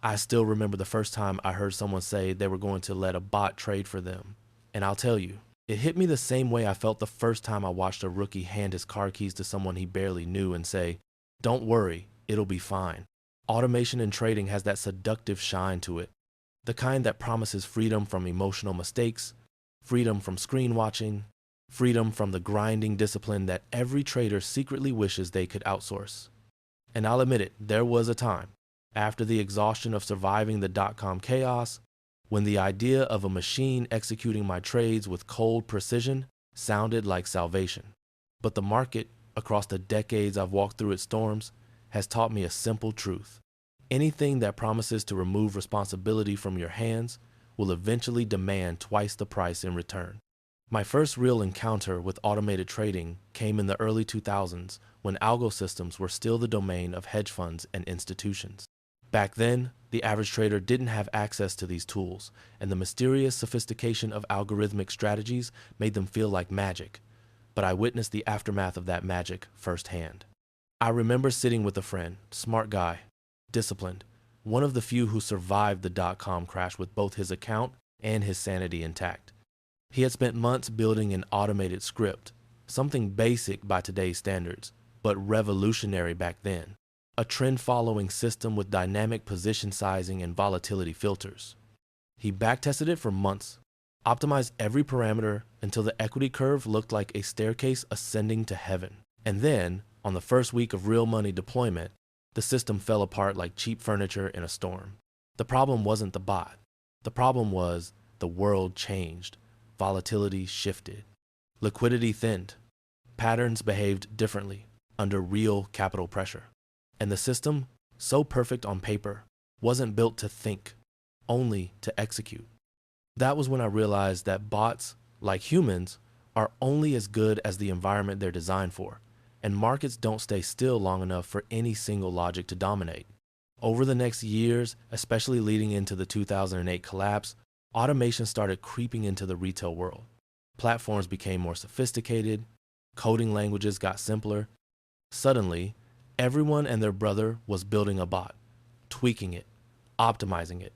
I still remember the first time I heard someone say they were going to let a bot trade for them. And I'll tell you, it hit me the same way I felt the first time I watched a rookie hand his car keys to someone he barely knew and say, "Don't worry, it'll be fine." Automation in trading has that seductive shine to it, the kind that promises freedom from emotional mistakes, freedom from screen watching, freedom from the grinding discipline that every trader secretly wishes they could outsource. And I'll admit it, there was a time, after the exhaustion of surviving the dot-com chaos, when the idea of a machine executing my trades with cold precision sounded like salvation. But the market, across the decades I've walked through its storms, has taught me a simple truth. Anything that promises to remove responsibility from your hands will eventually demand twice the price in return. My first real encounter with automated trading came in the early 2000s when algo systems were still the domain of hedge funds and institutions. Back then, the average trader didn't have access to these tools, and the mysterious sophistication of algorithmic strategies made them feel like magic. But I witnessed the aftermath of that magic firsthand. I remember sitting with a friend, smart guy, disciplined, one of the few who survived the dot-com crash with both his account and his sanity intact. He had spent months building an automated script, something basic by today's standards, but revolutionary back then. A trend-following system with dynamic position sizing and volatility filters. He backtested it for months, optimized every parameter until the equity curve looked like a staircase ascending to heaven. And then, on the first week of real money deployment, the system fell apart like cheap furniture in a storm. The problem wasn't the bot. The problem was the world changed. Volatility shifted. Liquidity thinned. Patterns behaved differently under real capital pressure. And the system, so perfect on paper, wasn't built to think, only to execute. That was when I realized that bots, like humans, are only as good as the environment they're designed for, and markets don't stay still long enough for any single logic to dominate. Over the next years, especially leading into the 2008 collapse, automation started creeping into the retail world. Platforms became more sophisticated, coding languages got simpler. Suddenly, everyone and their brother was building a bot, tweaking it, optimizing it,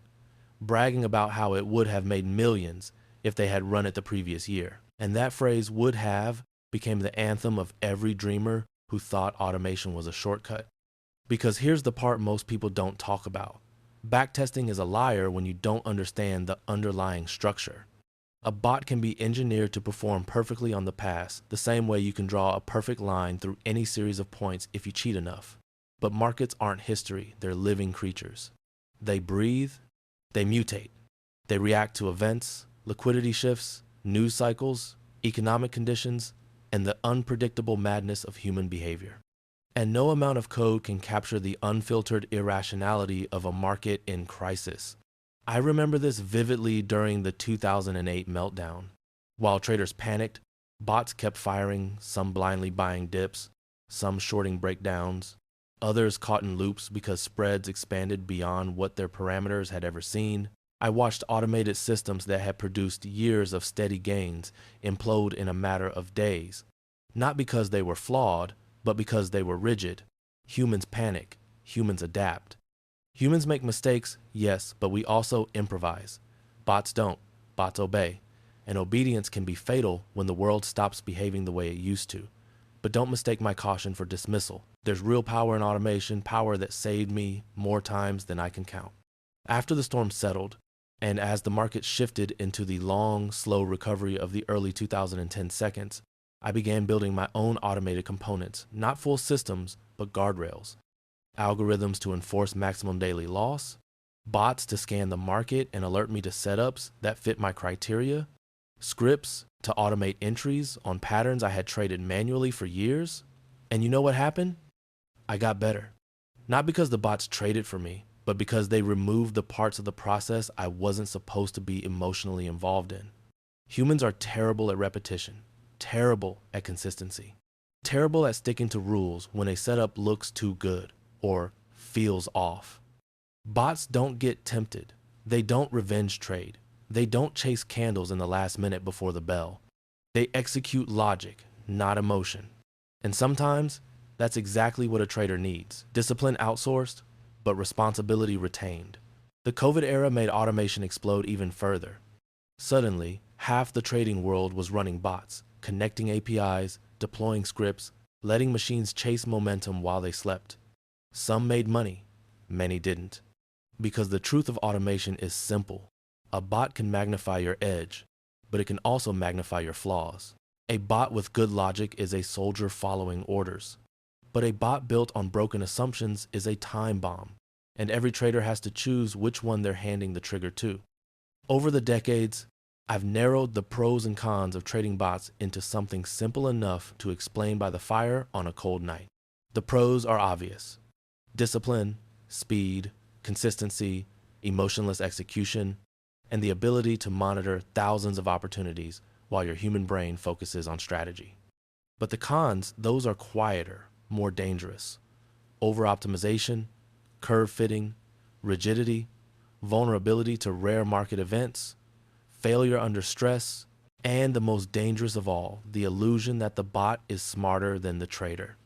bragging about how it would have made millions if they had run it the previous year. And that phrase "would have" became the anthem of every dreamer who thought automation was a shortcut. Because here's the part most people don't talk about. Backtesting is a liar when you don't understand the underlying structure. A bot can be engineered to perform perfectly on the pass, the same way you can draw a perfect line through any series of points if you cheat enough. But markets aren't history, they're living creatures. They breathe, they mutate, they react to events, liquidity shifts, news cycles, economic conditions, and the unpredictable madness of human behavior. And no amount of code can capture the unfiltered irrationality of a market in crisis. I remember this vividly during the 2008 meltdown. While traders panicked, bots kept firing, some blindly buying dips, some shorting breakdowns, others caught in loops because spreads expanded beyond what their parameters had ever seen. I watched automated systems that had produced years of steady gains implode in a matter of days, not because they were flawed, but because they were rigid. Humans panic, humans adapt. Humans make mistakes, yes, but we also improvise. Bots don't, bots obey. And obedience can be fatal when the world stops behaving the way it used to. But don't mistake my caution for dismissal. There's real power in automation, power that saved me more times than I can count. After the storm settled, and as the market shifted into the long, slow recovery of the early 2010 seconds, I began building my own automated components, not full systems, but guardrails. Algorithms to enforce maximum daily loss, bots to scan the market and alert me to setups that fit my criteria, scripts to automate entries on patterns I had traded manually for years. And you know what happened? I got better. Not because the bots traded for me, but because they removed the parts of the process I wasn't supposed to be emotionally involved in. Humans are terrible at repetition, terrible at consistency, terrible at sticking to rules when a setup looks too good or feels off. Bots don't get tempted. They don't revenge trade. They don't chase candles in the last minute before the bell. They execute logic, not emotion. And sometimes that's exactly what a trader needs. Discipline outsourced, but responsibility retained. The COVID era made automation explode even further. Suddenly, half the trading world was running bots, connecting APIs, deploying scripts, letting machines chase momentum while they slept. Some made money, many didn't. Because the truth of automation is simple. A bot can magnify your edge, but it can also magnify your flaws. A bot with good logic is a soldier following orders. But a bot built on broken assumptions is a time bomb, and every trader has to choose which one they're handing the trigger to. Over the decades, I've narrowed the pros and cons of trading bots into something simple enough to explain by the fire on a cold night. The pros are obvious: discipline, speed, consistency, emotionless execution, and the ability to monitor thousands of opportunities while your human brain focuses on strategy. But the cons, those are quieter, more dangerous. Over-optimization, curve fitting, rigidity, vulnerability to rare market events, failure under stress, and the most dangerous of all, the illusion that the bot is smarter than the trader.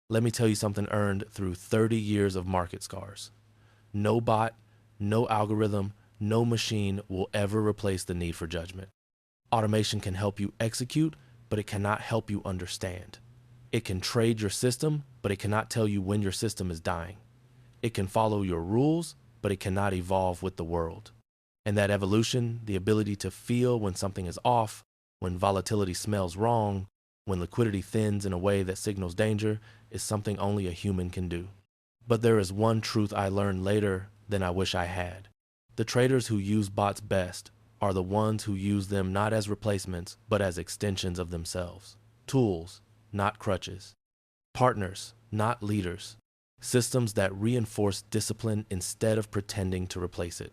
Let me tell you something earned through 30 years of market scars. No bot, no algorithm, no machine will ever replace the need for judgment. Automation can help you execute, but it cannot help you understand. It can trade your system, but it cannot tell you when your system is dying. It can follow your rules, but it cannot evolve with the world. And that evolution, the ability to feel when something is off, when volatility smells wrong, when liquidity thins in a way that signals danger, is something only a human can do. But there is one truth I learned later than I wish I had. The traders who use bots best are the ones who use them not as replacements, but as extensions of themselves. Tools, not crutches. Partners, not leaders. Systems that reinforce discipline instead of pretending to replace it.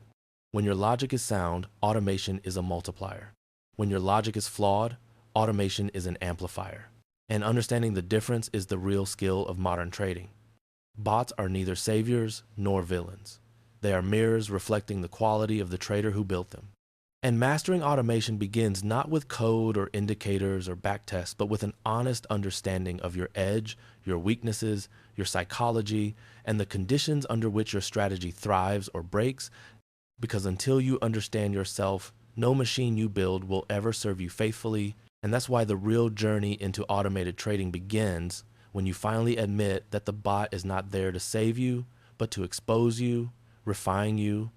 When your logic is sound, automation is a multiplier. When your logic is flawed, automation is an amplifier. And understanding the difference is the real skill of modern trading. Bots are neither saviors nor villains. They are mirrors reflecting the quality of the trader who built them. And mastering automation begins not with code or indicators or backtests, but with an honest understanding of your edge, your weaknesses, your psychology, and the conditions under which your strategy thrives or breaks. Because until you understand yourself, no machine you build will ever serve you faithfully. And that's why the real journey into automated trading begins when you finally admit that the bot is not there to save you, but to expose you, refine you,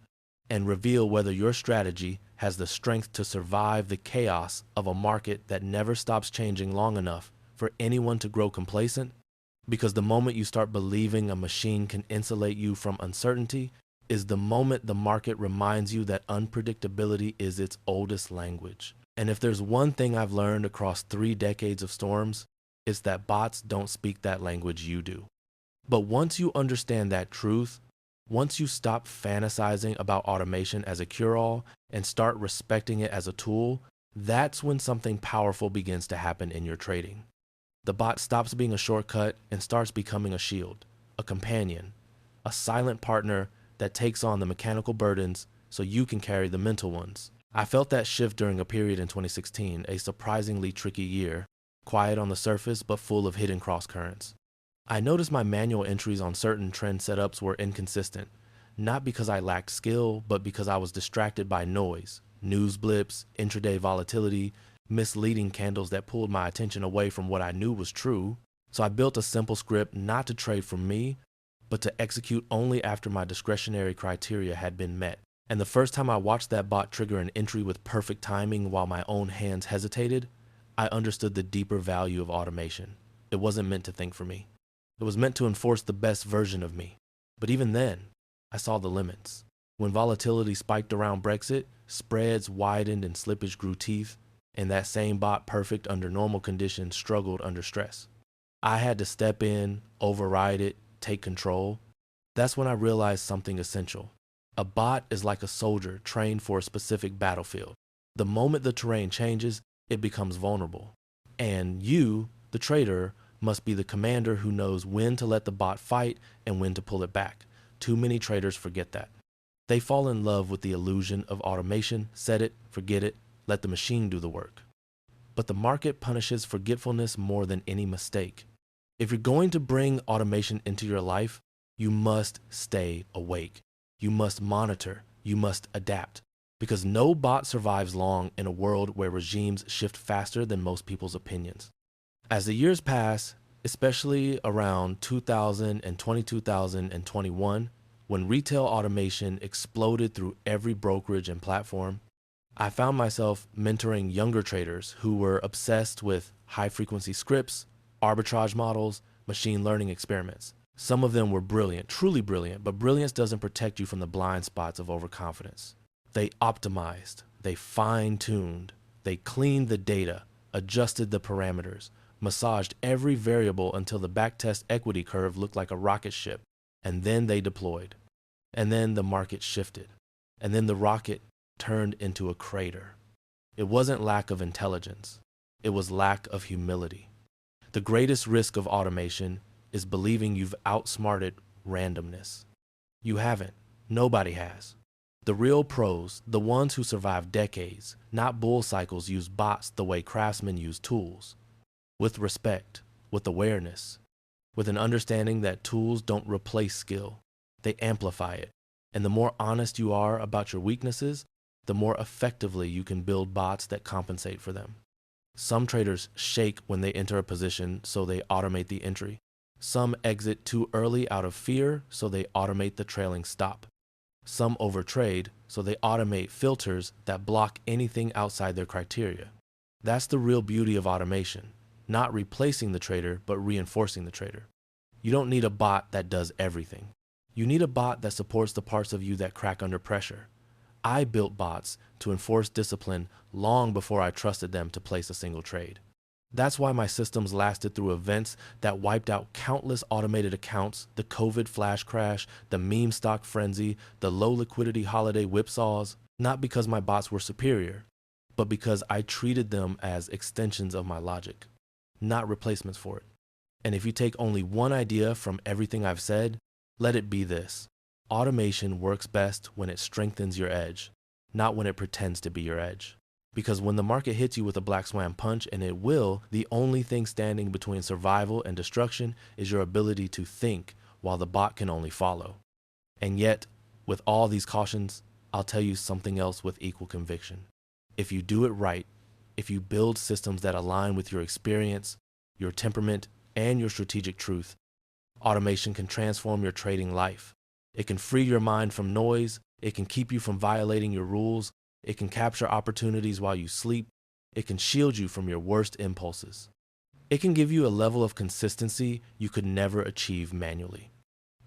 and reveal whether your strategy has the strength to survive the chaos of a market that never stops changing long enough for anyone to grow complacent. Because the moment you start believing a machine can insulate you from uncertainty is the moment the market reminds you that unpredictability is its oldest language. And if there's one thing I've learned across 3 decades of storms, it's that bots don't speak that language you do. But once you understand that truth, once you stop fantasizing about automation as a cure-all and start respecting it as a tool, that's when something powerful begins to happen in your trading. The bot stops being a shortcut and starts becoming a shield, a companion, a silent partner that takes on the mechanical burdens so you can carry the mental ones. I felt that shift during a period in 2016, a surprisingly tricky year, quiet on the surface but full of hidden crosscurrents. I noticed my manual entries on certain trend setups were inconsistent, not because I lacked skill, but because I was distracted by noise, news blips, intraday volatility, misleading candles that pulled my attention away from what I knew was true. So I built a simple script not to trade for me, but to execute only after my discretionary criteria had been met. And the first time I watched that bot trigger an entry with perfect timing while my own hands hesitated, I understood the deeper value of automation. It wasn't meant to think for me. It was meant to enforce the best version of me. But even then, I saw the limits. When volatility spiked around Brexit, spreads widened and slippage grew teeth, and that same bot perfect under normal conditions struggled under stress. I had to step in, override it, take control. That's when I realized something essential. A bot is like a soldier trained for a specific battlefield. The moment the terrain changes, it becomes vulnerable. And you, the trader, must be the commander who knows when to let the bot fight and when to pull it back. Too many traders forget that. They fall in love with the illusion of automation, set it, forget it, let the machine do the work. But the market punishes forgetfulness more than any mistake. If you're going to bring automation into your life, you must stay awake. You must monitor. You must adapt, because no bot survives long in a world where regimes shift faster than most people's opinions. As the years pass, especially around 2000 and 2021, when retail automation exploded through every brokerage and platform, I found myself mentoring younger traders who were obsessed with high-frequency scripts, arbitrage models, machine learning experiments. Some of them were brilliant, truly brilliant, but brilliance doesn't protect you from the blind spots of overconfidence. They optimized, they fine-tuned, they cleaned the data, adjusted the parameters, massaged every variable until the backtest equity curve looked like a rocket ship, and then they deployed. And then the market shifted, and then the rocket turned into a crater. It wasn't lack of intelligence, it was lack of humility. The greatest risk of automation is believing you've outsmarted randomness. You haven't. Nobody has. The real pros, the ones who survive decades, not bull cycles, use bots the way craftsmen use tools. With respect, with awareness, with an understanding that tools don't replace skill, they amplify it. And the more honest you are about your weaknesses, the more effectively you can build bots that compensate for them. Some traders shake when they enter a position, so they automate the entry. Some exit too early out of fear, so they automate the trailing stop. Some overtrade, so they automate filters that block anything outside their criteria. That's the real beauty of automation, not replacing the trader, but reinforcing the trader. You don't need a bot that does everything. You need a bot that supports the parts of you that crack under pressure. I built bots to enforce discipline long before I trusted them to place a single trade. That's why my systems lasted through events that wiped out countless automated accounts, the COVID flash crash, the meme stock frenzy, the low liquidity holiday whipsaws, not because my bots were superior, but because I treated them as extensions of my logic, not replacements for it. And if you take only one idea from everything I've said, let it be this. Automation works best when it strengthens your edge, not when it pretends to be your edge. Because when the market hits you with a black swan punch, and it will, the only thing standing between survival and destruction is your ability to think while the bot can only follow. And yet, with all these cautions, I'll tell you something else with equal conviction. If you do it right, if you build systems that align with your experience, your temperament, and your strategic truth, automation can transform your trading life. It can free your mind from noise. It can keep you from violating your rules. It can capture opportunities while you sleep. It can shield you from your worst impulses. It can give you a level of consistency you could never achieve manually.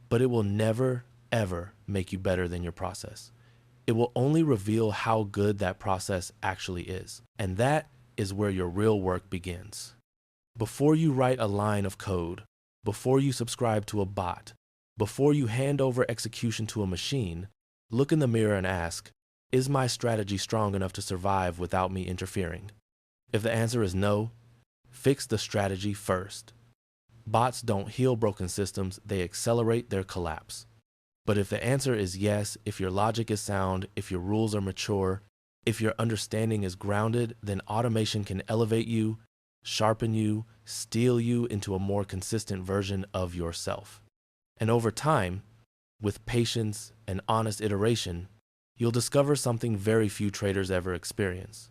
But it will never, ever make you better than your process. It will only reveal how good that process actually is. And that is where your real work begins. Before you write a line of code, before you subscribe to a bot, before you hand over execution to a machine, look in the mirror and ask, is my strategy strong enough to survive without me interfering? If the answer is no, fix the strategy first. Bots don't heal broken systems, they accelerate their collapse. But if the answer is yes, if your logic is sound, if your rules are mature, if your understanding is grounded, then automation can elevate you, sharpen you, steel you into a more consistent version of yourself. And over time, with patience and honest iteration, you'll discover something very few traders ever experience: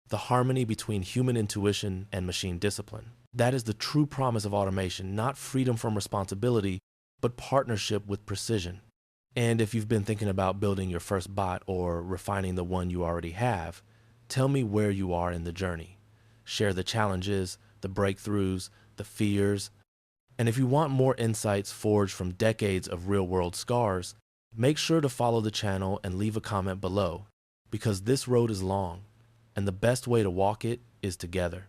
the harmony between human intuition and machine discipline. That is the true promise of automation, not freedom from responsibility, but partnership with precision. And if you've been thinking about building your first bot or refining the one you already have, tell me where you are in the journey. Share the challenges, the breakthroughs, the fears. And if you want more insights forged from decades of real-world scars, make sure to follow the channel and leave a comment below, because this road is long, and the best way to walk it is together.